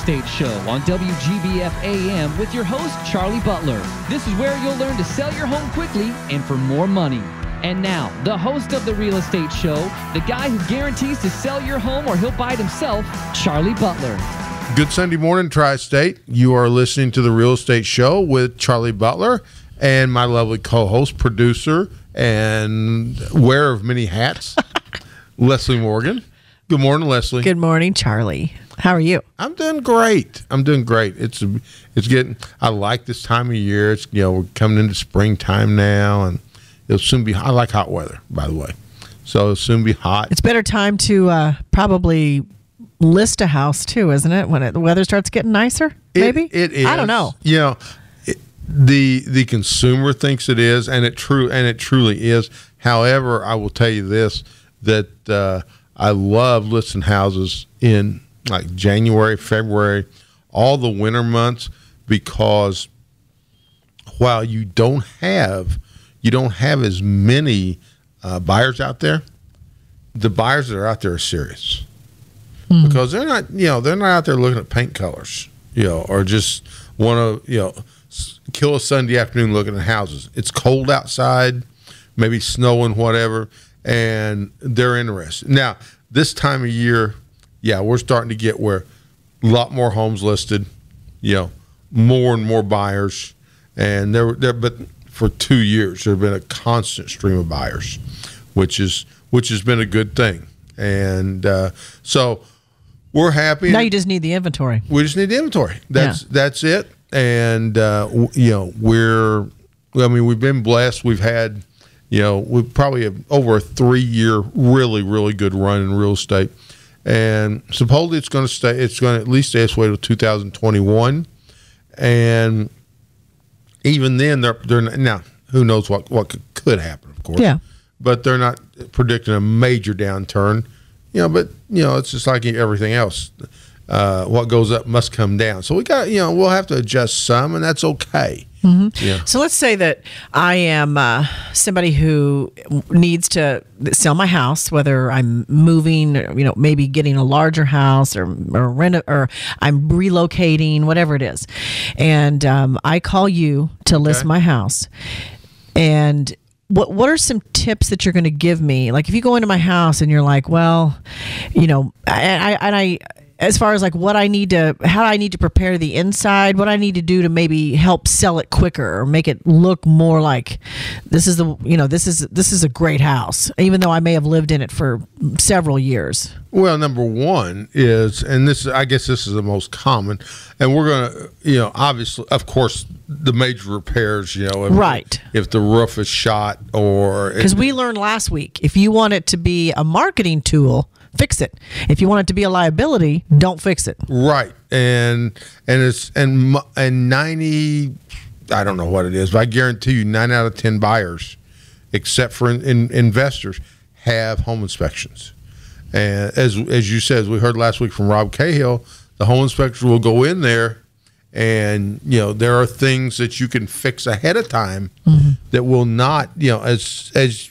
Estate Show on WGBF AM with your host, Charlie Butler. This is where you'll learn to sell your home quickly and for more money. And now, the host of the Real Estate Show, the guy who guarantees to sell your home or he'll buy it himself, Charlie Butler. Good Sunday morning, Tri-State. You are listening to the Real Estate Show with Charlie Butler and my lovely co-host, producer, and wearer of many hats, Leslie Morgan. Good morning, Leslie. Good morning, Charlie. How are you? I'm doing great. It's getting. I like this time of year. It's we're coming into springtime now, and it'll soon be. I like hot weather, by the way, so it'll soon be hot. It's better time to probably list a house too, isn't it? When the weather starts getting nicer, maybe it is. I don't know. The consumer thinks it is, and it truly is. However, I will tell you this: that I love listing houses in like January, February, all the winter months, because while you don't have as many buyers out there, the buyers that are out there are serious. Because they're not out there looking at paint colors, or just want to, kill a Sunday afternoon looking at houses. It's cold outside, maybe snowing, whatever, and they're interested. Now, this time of year, we're starting to get where a lot more homes listed, more and more buyers, and but for 2 years there have been a constant stream of buyers, which has been a good thing, and so we're happy. Now you just need the inventory. We just need the inventory. That's it. And we've been blessed. We've had, we probably have over a 3-year really, really good run in real estate, and supposedly it's going to at least stay this way till 2021. And even then, they're now, who knows what could happen, of course. Yeah. But they're not predicting a major downturn. But it's just like everything else. What goes up must come down. So we got, we'll have to adjust some, and that's okay. Mm-hmm. Yeah. So let's say that I am somebody who needs to sell my house, whether I'm moving, maybe getting a larger house or rent, or I'm relocating, whatever it is. And I call you to list my house. And what are some tips that you're going to give me? Like if you go into my house and you're like, well, I as far as like how I need to prepare the inside, what I need to do to maybe help sell it quicker or make it look more like this is a great house, even though I may have lived in it for several years. Well, number one is, and I guess this is the most common, and we're going to, obviously, of course, the major repairs, right. If the roof is shot or... Because we learned last week, if you want it to be a marketing tool, fix it. If you want it to be a liability, don't fix it. Right. And 90, I don't know what it is, but I guarantee you 9 out of 10 buyers, except for investors, have home inspections. And as you said, as we heard last week from Rob Cahill, the home inspector will go in there, and there are things that you can fix ahead of time that will not, as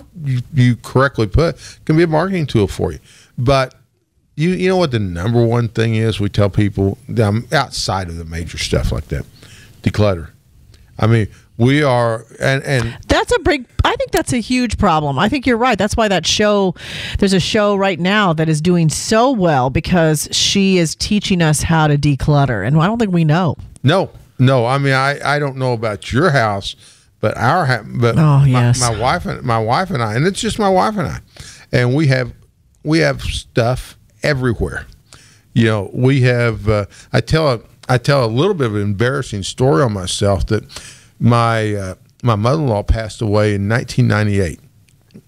you correctly put, can be a marketing tool for you. But you know what the number one thing is we tell people outside of the major stuff like that? Declutter. I mean, we are, and that's I think that's a huge problem. I think you're right. That's why there's a show right now that is doing so well, because she is teaching us how to declutter. And I don't think we know. No. I mean, I don't know about your house, but my wife and I, and it's just my wife and I, and we have stuff everywhere. We have. I tell a little bit of an embarrassing story on myself that my mother-in-law passed away in 1998.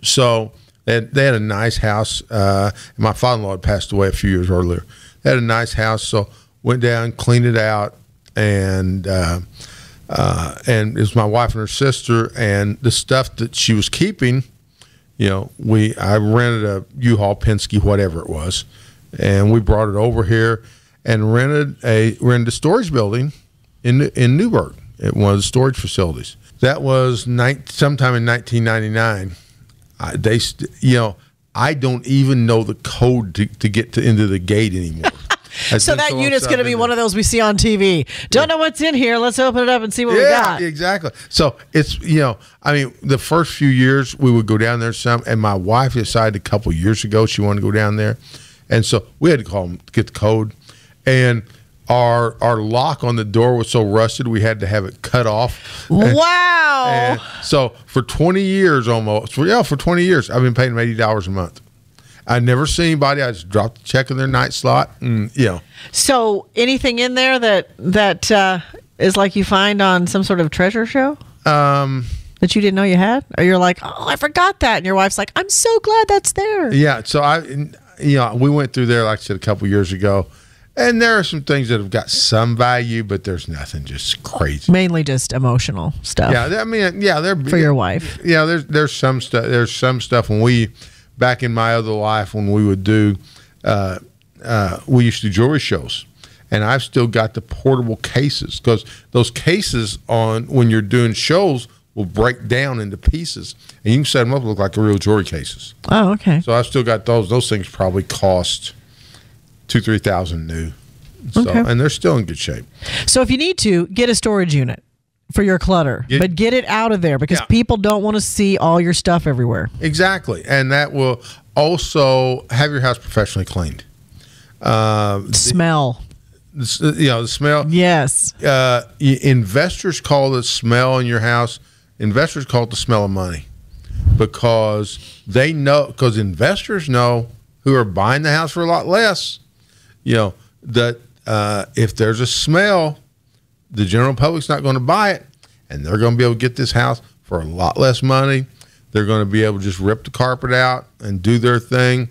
So they had a nice house. My father-in-law had passed away a few years earlier. They had a nice house, so went down, cleaned it out, and it was my wife and her sister, and the stuff that she was keeping. I rented a U-Haul, Penske, whatever it was, and we brought it over here and rented a storage building in Newburgh at one of the storage facilities. That was sometime in 1999. I don't even know the code to get into the gate anymore. So that unit's going to be one of those we see on TV. Don't know what's in here. Let's open it up and see what we got. Yeah, exactly. So it's, I mean, the first few years we would go down there some, and my wife decided a couple years ago she wanted to go down there. And so we had to call them to get the code. And our lock on the door was so rusted we had to have it cut off. Wow. And so for 20 years almost, for 20 years, I've been paying them $80 a month. I never seen anybody. I just dropped the check in their night slot. And, So anything in there that is like you find on some sort of treasure show? That you didn't know you had? Or you're like, oh, I forgot that. And your wife's like, I'm so glad that's there. Yeah. So we went through there, like I said, a couple years ago. And there are some things that have got some value, but there's nothing just crazy. Mainly just emotional stuff. Yeah, I mean, they're for your wife. Yeah, there's some stuff. There's some stuff when back in my other life when we would do, we used to do jewelry shows, and I've still got the portable cases because those cases when you're doing shows will break down into pieces, and you can set them up to look like real jewelry cases. Oh, okay. So I've still got those. Those things probably cost $2,000-3,000 new. So, okay. And they're still in good shape. So if you need to, get a storage unit for your clutter, but get it out of there because people don't want to see all your stuff everywhere. Exactly. And that will also have your house professionally cleaned. Smell. The smell. Yes. Investors call the smell in your house, investors call it the smell of money because investors know who are buying the house for a lot less, that if there's a smell, the general public's not going to buy it, and they're going to be able to get this house for a lot less money. They're going to be able to just rip the carpet out and do their thing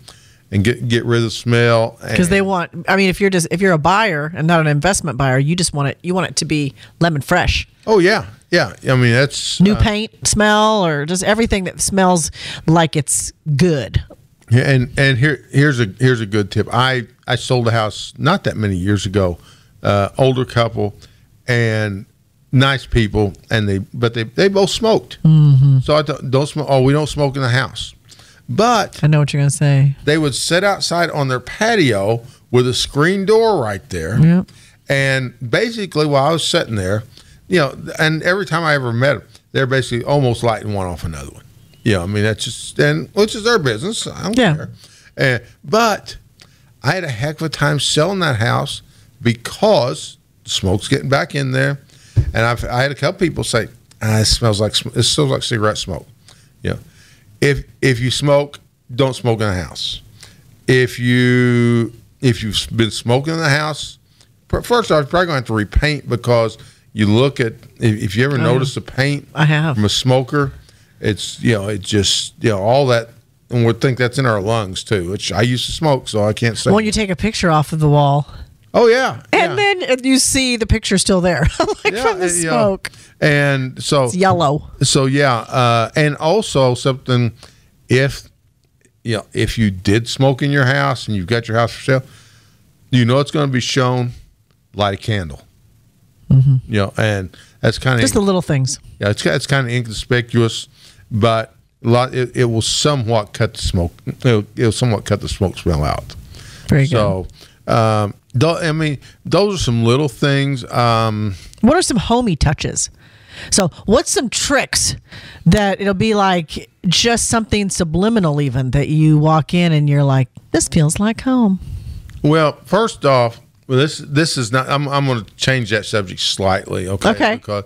and get rid of the smell. Because they want, I mean, if you're a buyer and not an investment buyer, you want it to be lemon fresh. Oh yeah. Yeah. I mean, that's new paint smell or just everything that smells like it's good. Yeah, and here's a good tip. I sold a house not that many years ago, older couple, and nice people, and they both smoked. Mm-hmm. So I thought, don't smoke. Oh, we don't smoke in the house. But I know what you're gonna say. They would sit outside on their patio with a screen door right there, and basically while I was sitting there, and every time I ever met them, they're basically almost lighting one off another one. I mean, that's just, which is their business. I don't care. But I had a heck of a time selling that house because the smoke's getting back in there. And I had a couple people say, it smells like cigarette smoke. If you smoke, don't smoke in the house. If you've been smoking in the house, first off, you're probably going to have to repaint because you look at, if you ever notice the paint I have from a smoker, it's, it just, all that, and we think that's in our lungs too, which I used to smoke, so I can't say. When you take a picture off of the wall. Oh, yeah. And then you see the picture still there, from the smoke. And so. It's yellow. So, yeah. And also something, if you did smoke in your house and you've got your house for sale, it's going to be shown, light a candle. Mm-hmm. And that's kind of. Just the little things. Yeah, it's kind of inconspicuous. But it will somewhat cut the smoke. It'll somewhat cut the smoke smell out. Very good. So, I mean, those are some little things. What are some homey touches? So, what's some tricks that it'll be like just something subliminal, even that you walk in and you're like, this feels like home. Well, first off, this is not. I'm going to change that subject slightly. Okay. Because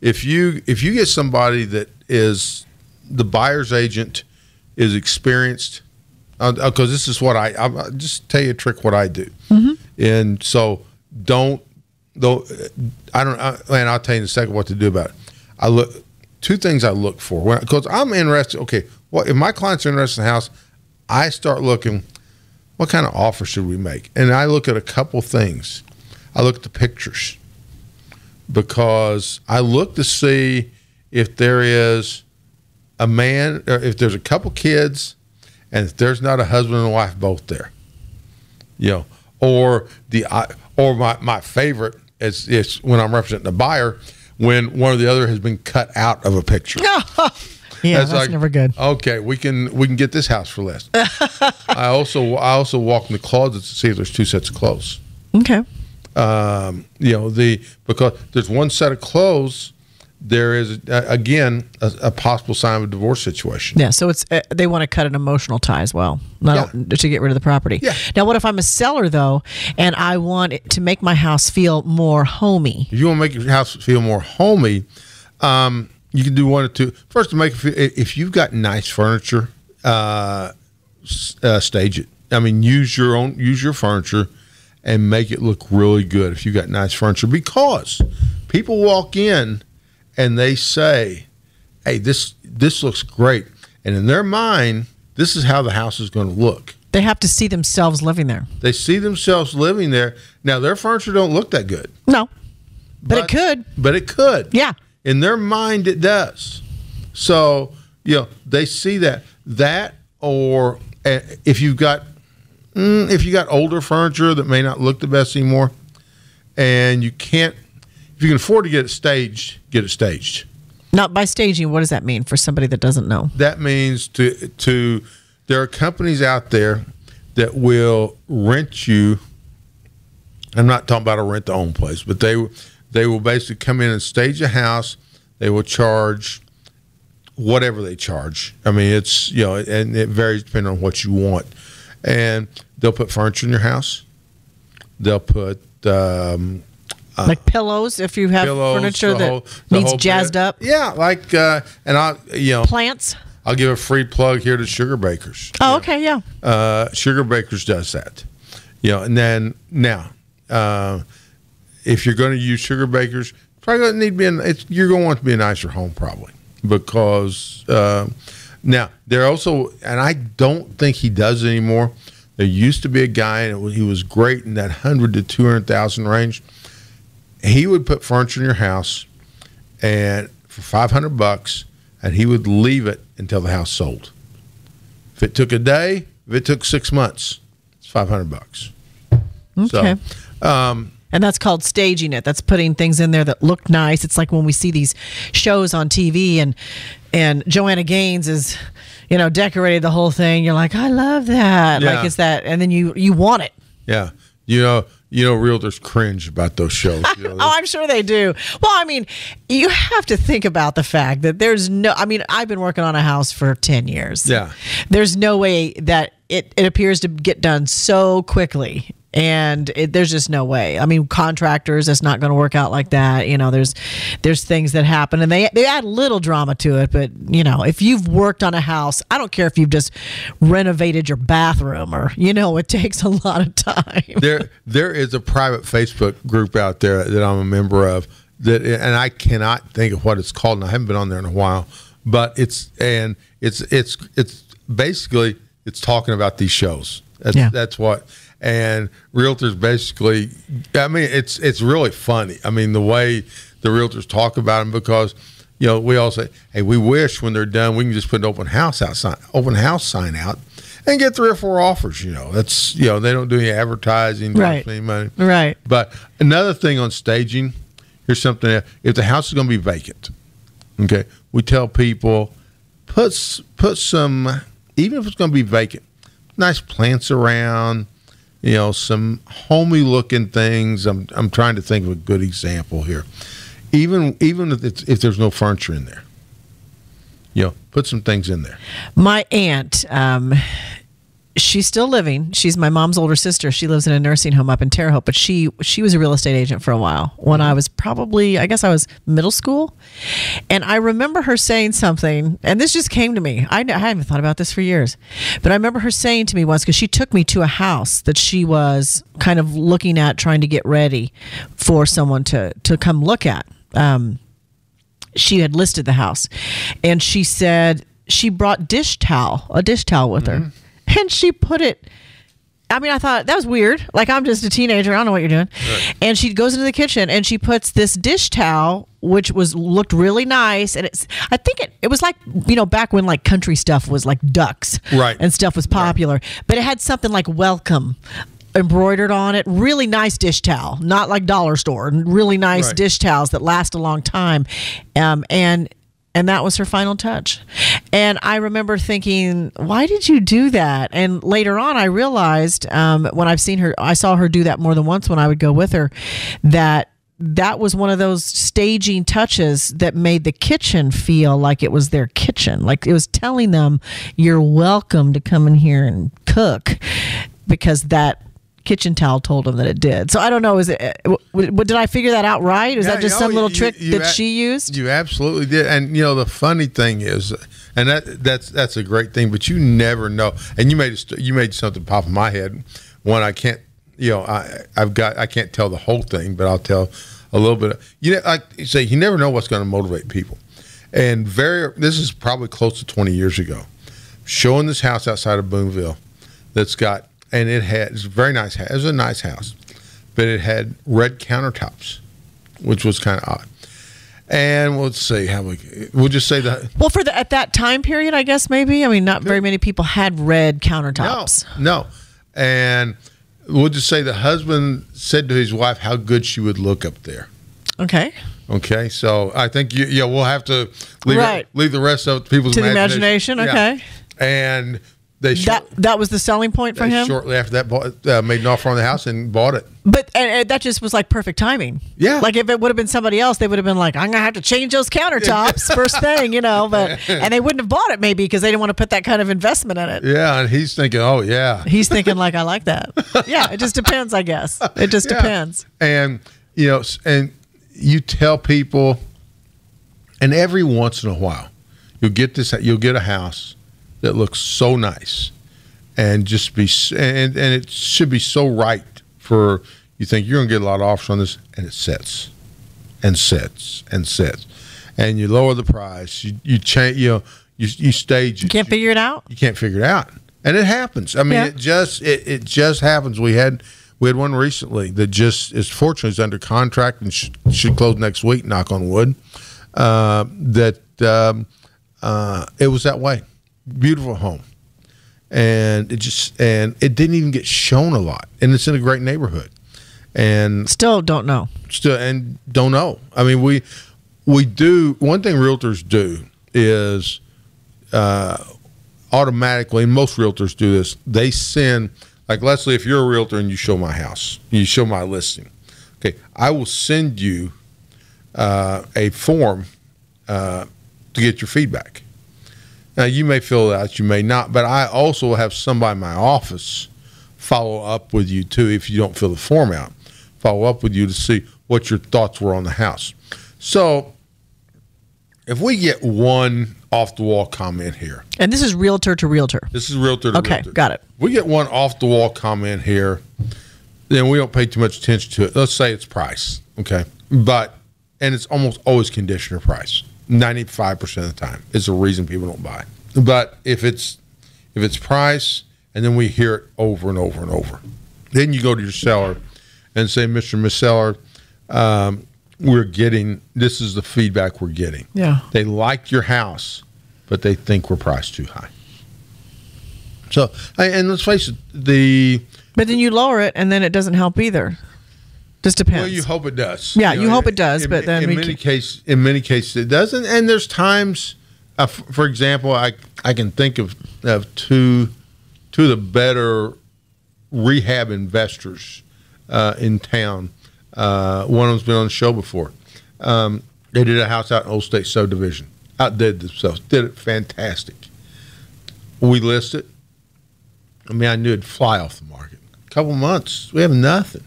if you get somebody that is the buyer's agent is experienced, because this is what I'll just tell you a trick what I do. Mm-hmm. And so and I'll tell you in a second what to do about it. Two things I look for because I'm interested. Okay, well, if my clients are interested in the house, I start looking, what kind of offer should we make? And I look at a couple things. I look at the pictures because I look to see if there is a man, or if there's a couple kids, and if there's not a husband and wife both there, or my favorite is when I'm representing the buyer, when one or the other has been cut out of a picture. Yeah, that's never good. Okay, we can get this house for less. I also walk in the closets to see if there's two sets of clothes. Okay. Because there's one set of clothes, there is again a possible sign of a divorce situation. Yeah, so it's they want to cut an emotional tie as well, to get rid of the property. Yeah. Now, what if I'm a seller though, and I want it to make my house feel more homey? If you want to make your house feel more homey, you can do one or two. First, to make it feel, if you've got nice furniture, stage it. I mean, use your furniture and make it look really good if you got nice furniture, because people walk in and they say, hey, this looks great. And in their mind, this is how the house is going to look. They have to see themselves living there. They see themselves living there. Now, their furniture don't look that good. No, but it could. But it could. Yeah. In their mind, it does. So, they see that, or if you got older furniture that may not look the best anymore, and if you can afford to get it staged, get it staged. Now, by staging, what does that mean for somebody that doesn't know? That means there are companies out there that will rent you. I'm not talking about a rent-to-own place, but they will basically come in and stage a house. They will charge whatever they charge. I mean, it's and it varies depending on what you want. And they'll put furniture in your house. They'll put like pillows if you have furniture that needs jazzed up. Yeah, like plants. I'll give a free plug here to Sugar Bakers. Oh, okay, yeah. Sugar Bakers does that. And then now, if you're going to use Sugar Bakers, probably going to need to be you're going to want it to be a nicer home, probably, because now they're also, and I don't think he does it anymore. There used to be a guy, and he was great in that 100 to 200,000 range. He would put furniture in your house, and for $500, and he would leave it until the house sold. If it took a day, if it took 6 months, it's $500. Okay. So, and that's called staging it. That's putting things in there that look nice. It's like when we see these shows on TV and Joanna Gaines is, decorated the whole thing. You're like, I love that. Yeah. Like it's that, and then you want it. Yeah. Realtors cringe about those shows. Oh, I'm sure they do. Well, I mean, you have to think about the fact that I've been working on a house for 10 years. Yeah. There's no way that it appears to get done so quickly. And there's just no way. I mean, contractors, it's not going to work out like that. There's things that happen, and they add little drama to it. But if you've worked on a house, I don't care if you've just renovated your bathroom or it takes a lot of time. There is a private Facebook group out there that I'm a member of and I cannot think of what it's called, and I haven't been on there in a while. But it's basically it's talking about these shows. That's what. And realtors basically, I mean, it's really funny. I mean, the way the realtors talk about them, because, we all say, hey, we wish when they're done, we can just put an open house sign out and get 3 or 4 offers. That's, they don't do any advertising, right? Any money. Right. But another thing on staging, here's something else. If the house is going to be vacant, okay, we tell people put some, even if it's going to be vacant, nice plants around. Some homey looking things. I'm trying to think of a good example here. Even if there's no furniture in there, put some things in there. My aunt, she's still living. She's my mom's older sister. She lives in a nursing home up in Terre Haute, but she was a real estate agent for a while when I was I was middle school. And I remember her saying something, and this just came to me. I haven't thought about this for years, but I remember her saying to me once, because she took me to a house that she was kind of looking at, trying to get ready for someone to come look at. She had listed the house, and she said she brought a dish towel with her. And she put it, I mean, I thought that was weird. Like, I'm just a teenager. I don't know what you're doing. Right. And she goes into the kitchen and she puts this dish towel, which looked really nice. And I think it was like, back when like country stuff was like ducks, right, and stuff was popular. Right. But it had something like welcome embroidered on it. Really nice dish towel, not like dollar store. Really nice dish towels that last a long time. And And that was her final touch. And I remember thinking, why did you do that? And later on, I realized when I saw her do that more than once when I would go with her, that was one of those staging touches that made the kitchen feel like it was their kitchen. Like it was telling them, you're welcome to come in here and cook, because that kitchen towel told them that it did. So I don't know. Did I figure that out right? Is that just some little trick that she used? You absolutely did. And the funny thing is, and that's a great thing, but you never know. And you made something pop in my head. One, I can't, I can't tell the whole thing, but I'll tell a little bit. Like you say, you never know what's going to motivate people. And this is probably close to 20 years ago. Showing this house outside of Boonville and it's a very nice house. It was a nice house, but it had red countertops, which was kind of odd. And we'll see we'll just say that. Well, at that time period, I guess maybe. I mean, not very many people had red countertops. No. And we'll just say the husband said to his wife how good she would look up there. Okay. So I think we'll have to leave the rest of people's imagination. Okay. Yeah. And that was the selling point for him. Shortly after that, made an offer on the house and bought it. But and that just was like perfect timing. Yeah. Like if it would have been somebody else, they would have been like, "I'm gonna have to change those countertops first thing," But and they wouldn't have bought it maybe because they didn't want to put that kind of investment in it. Yeah, and he's thinking, "Oh yeah." He's thinking like, "I like that." Yeah, it just depends, I guess. It just depends. And and you tell people, and every once in a while, you'll get a house that looks so nice, and and it should be so right for you. Think you're gonna get a lot of offers on this, and it sets and sets and sets, and you lower the price. You change. You stage it. You can't figure it out. You can't figure it out, and it happens. I mean, it just happens. We had one recently that just is fortunately is under contract and should close next week. Knock on wood. It was that way. Beautiful home, and it didn't even get shown a lot, and it's in a great neighborhood, and still don't know. I mean, we do one thing realtors do is automatically, and most realtors do this. They send, like Leslie, if you're a realtor and you show my house, you show my listing, okay, I will send you a form to get your feedback. Now, you may fill it out, you may not, but I also have somebody in my office follow up with you, too, if you don't fill the form out. Follow up with you to see what your thoughts were on the house. So, if we get one off-the-wall comment here. And this is realtor to realtor. This is realtor to realtor. Okay, got it. We get one off-the-wall comment here, then we don't pay too much attention to it. Let's say it's price, okay? And it's almost always conditioner price. 95% of the time is the reason people don't buy. But if it's price, and then we hear it over and over and over, then you go to your seller and say, Mr. and Miss Seller, this is the feedback we're getting. Yeah. They like your house, but they think we're priced too high. So, and let's face it, but then you lower it, and then it doesn't help either. Just depends. Well, you hope it does. Yeah, you hope it does, but then in many cases it doesn't. And there's times, for example, I can think of two of the better rehab investors in town. One of them's been on the show before. They did a house out in Old State Subdivision. Outdid themselves. Did it fantastic. We listed. I mean, I knew it'd fly off the market. A couple months, we have nothing.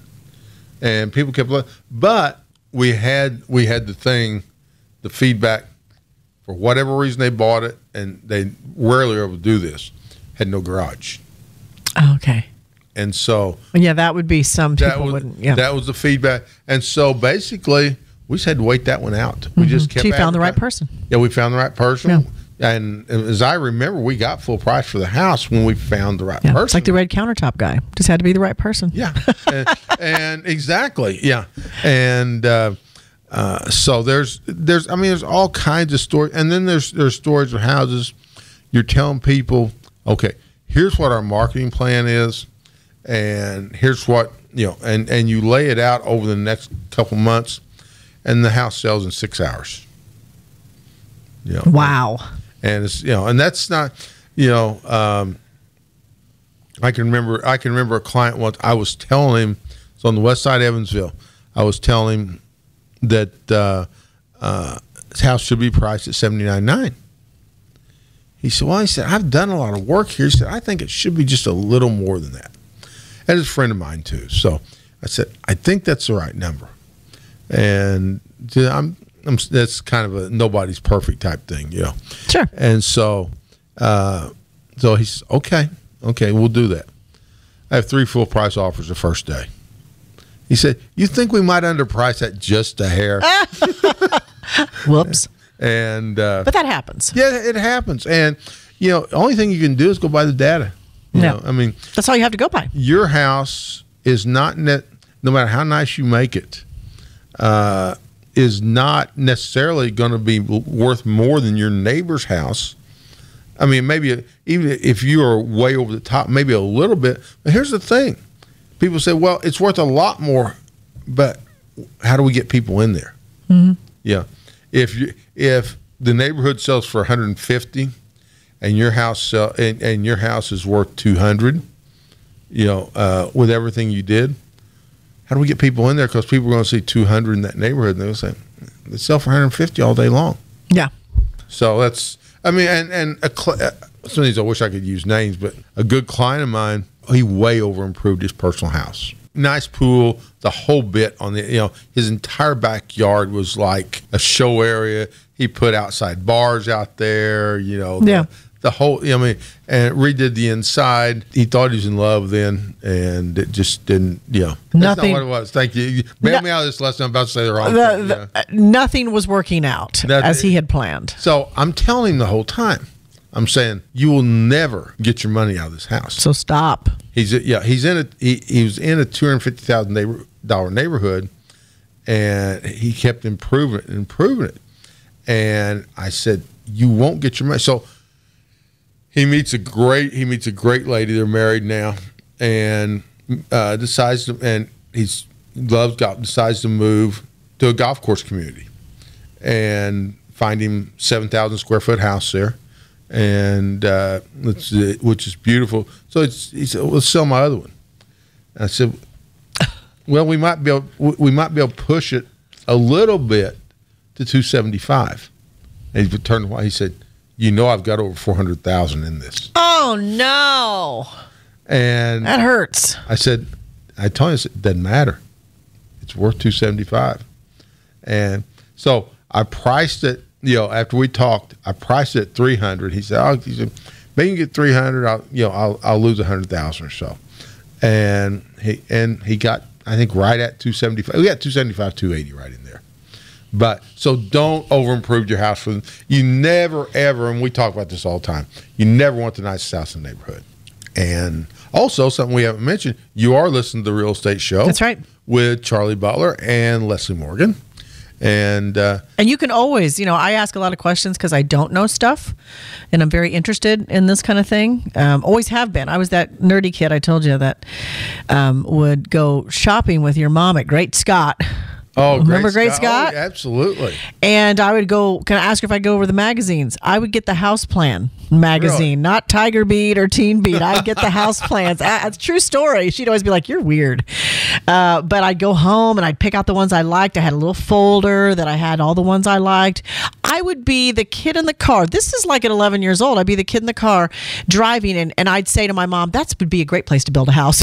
And people kept looking, but we had the feedback, for whatever reason they bought it, and they rarely are able to do this, had no garage. Oh, okay. And so, yeah, that would be some people wouldn't. Yeah, that was the feedback, and so basically we just had to wait that one out. We just kept. So you found the right person. Yeah, we found the right person. Yeah. And as I remember, we got full price for the house when we found the right person. It's like the red countertop guy. Just had to be the right person. Yeah, and exactly. Yeah, and so there's all kinds of stories, and then there's stories of houses. You're telling people, okay, here's what our marketing plan is, and here's what and you lay it out over the next couple months, and the house sells in 6 hours. You know, wow. And it's, and that's not, I can remember a client once. I was telling him, it's on the west side of Evansville. I was telling him that his house should be priced at $79,900. He said, well, I've done a lot of work here. He said, I think it should be just a little more than that. And it's a friend of mine too. So I said, I think that's the right number. And that's kind of a nobody's perfect type thing, Sure. And so he says, okay, we'll do that. I have 3 full price offers the first day. He said, you think we might underprice that just a hair? Whoops. And but that happens. Yeah, it happens. And the only thing you can do is go by the data. You know, I mean, that's all you have to go by. Your house is not no matter how nice you make it, is not necessarily going to be worth more than your neighbor's house. I mean, maybe even if you are way over the top, maybe a little bit. But here's the thing: people say, "Well, it's worth a lot more," but how do we get people in there? Mm-hmm. Yeah, if the neighborhood sells for 150, and your house and your house is worth 200, with everything you did, how do we get people in there? Because people are going to see 200 in that neighborhood, and they'll say they sell for 150 all day long. Yeah. So that's, I mean, and some of these I wish I could use names, but a good client of mine, he way over improved his personal house. Nice pool, the whole bit on the, his entire backyard was like a show area. He put outside bars out there, the whole, and redid the inside. He thought he was in love then, and it just didn't, That's Nothing. not what it was. Thank you. You bailed me out of this lesson. I'm about to say the wrong thing. Nothing was working out as he had planned. So I'm telling him the whole time, I'm saying, you will never get your money out of this house. So stop. He was in a $250,000 neighborhood, and he kept improving it. And I said, you won't get your money. So he meets a great lady. They're married now, and decides to move to a golf course community, and find him 7,000 square foot house there, and which is beautiful. So he said, let's sell my other one. And I said, well, we might be able to push it a little bit to 275. And he turned around. He said, I've got over 400,000 in this. Oh no! And that hurts. I told him, it doesn't matter. It's worth 275. And so I priced it. After we talked, I priced it at 300. He said, maybe you can get 300. I'll lose 100,000 or so. And he got, I think, right at 275. We got 275, 280 right in there. But so don't over improve your house. You never ever, and we talk about this all the time, you never want the nicest house in the neighborhood. And also something we haven't mentioned, you are listening to the Real Estate Show. That's right. With Charlie Butler and Leslie Morgan. And you can always, I ask a lot of questions because I don't know stuff, and I'm very interested in this kind of thing. Always have been. I was that nerdy kid I told you that would go shopping with your mom at Great Scott. Oh, remember Great Scott? Oh, absolutely. And I would go, can I ask if I go over the magazines? I would get the House Plan magazine, really? Not Tiger Beat or Teen Beat. I'd get the house plans. It's a true story. She'd always be like, you're weird. But I'd go home and I'd pick out the ones I liked. I had a little folder that I had all the ones I liked. I would be the kid in the car. This is like at 11 years old. I'd be the kid in the car driving, and I'd say to my mom, that would be a great place to build a house.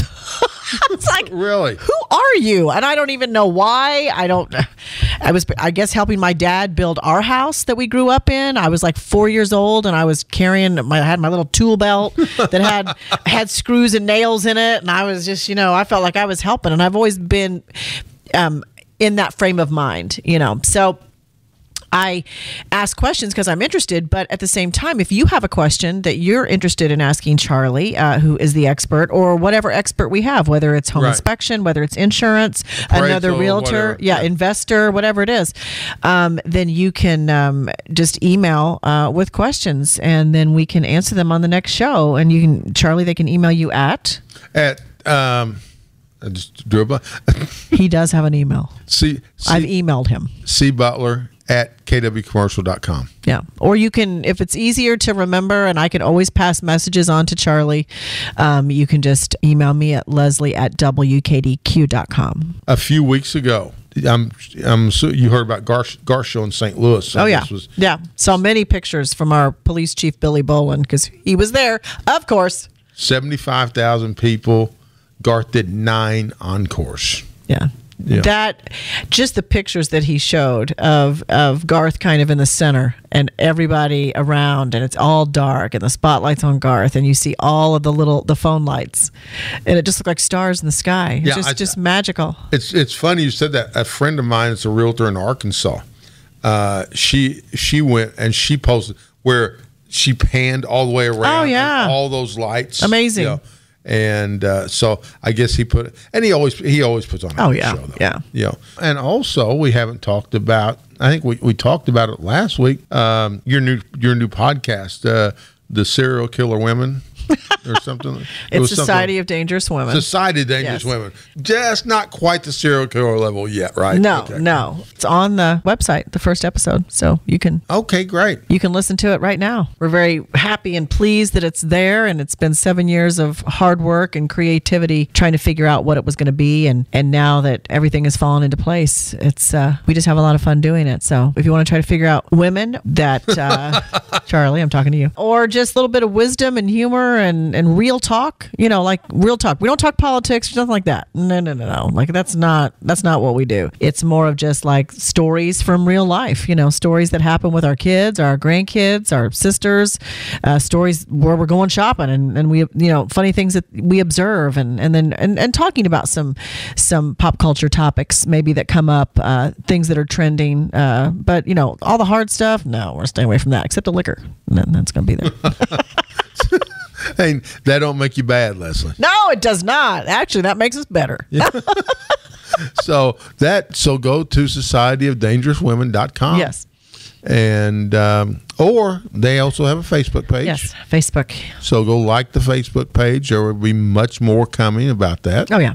It's like, really? Who are you? And I don't even know why. I was, I guess, helping my dad build our house that we grew up in. I was like 4 years old, and I was I had my little tool belt that had screws and nails in it. And I was just, I felt like I was helping. And I've always been in that frame of mind, So I ask questions because I'm interested, but at the same time, if you have a question that you're interested in asking Charlie, who is the expert, or whatever expert we have, whether it's home inspection, whether it's insurance, another realtor, investor, whatever it is, then you can just email with questions, and then we can answer them on the next show. And you can, Charlie, they can email you at I just drew a blank. He does have an email. I've emailed him. C Butler at kwcommercial.com. Yeah. Or you can, if it's easier to remember, and I can always pass messages on to Charlie, you can just email me at leslie@wkdq.com. A few weeks ago, you heard about Gar Show in St. Louis. So yeah. Saw many pictures from our police chief, Billy Bolin, because he was there, of course. 75,000 people. Garth did 9 encores. Yeah. That, just the pictures that he showed of Garth kind of in the center and everybody around, and it's all dark and the spotlight's on Garth, and you see all of the phone lights, and it just looked like stars in the sky. It's just magical. It's funny you said that. A friend of mine is a realtor in Arkansas. She went and she posted where she panned all the way around. Oh yeah, and all those lights. Amazing. And so I guess he always puts on a show, though. Yeah. And also we haven't talked about, I think we talked about it last week, your new podcast, the Serial Killer Women. Or something. It's Society of Dangerous Women. Society of Dangerous Women. Just not quite the serial killer level yet, right? No. It's on the website, the first episode. So you can. Okay, great. You can listen to it right now. We're very happy and pleased that it's there, and it's been 7 years of hard work and creativity trying to figure out what it was going to be, and now that everything has fallen into place, it's we just have a lot of fun doing it. So if you want to try to figure out women that Charlie, I'm talking to you, or just a little bit of wisdom and humor and real talk, like real talk. We don't talk politics or nothing like that. No. Like that's not what we do. It's more of just like stories from real life, stories that happen with our kids, our grandkids, our sisters, stories where we're going shopping and we, funny things that we observe and talking about some pop culture topics maybe that come up, things that are trending. But all the hard stuff, no, we're staying away from that, except the liquor. And that's going to be there. Hey, that don't make you bad, Leslie. No, it does not. Actually, that makes us better. Yeah. So go to societyofdangerouswomen.com. Yes. And or they also have a Facebook page. Yes, Facebook. So go like the Facebook page. There will be much more coming about that. Oh yeah.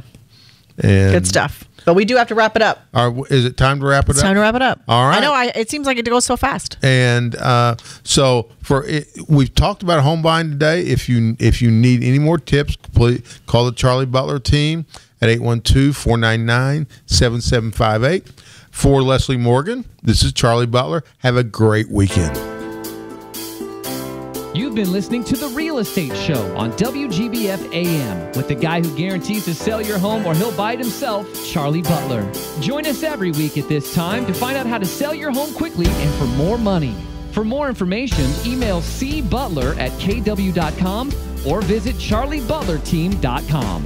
And good stuff. But we do have to wrap it up. Is it time to wrap it up? It's time to wrap it up. All right. I know. It seems like it goes so fast. And we've talked about home buying today. If you need any more tips, please call the Charlie Butler team at 812-499-7758. For Leslie Morgan, this is Charlie Butler. Have a great weekend. You've been listening to The Real Estate Show on WGBF AM with the guy who guarantees to sell your home or he'll buy it himself, Charlie Butler. Join us every week at this time to find out how to sell your home quickly and for more money. For more information, email cbutler@kw.com or visit charliebutlerteam.com.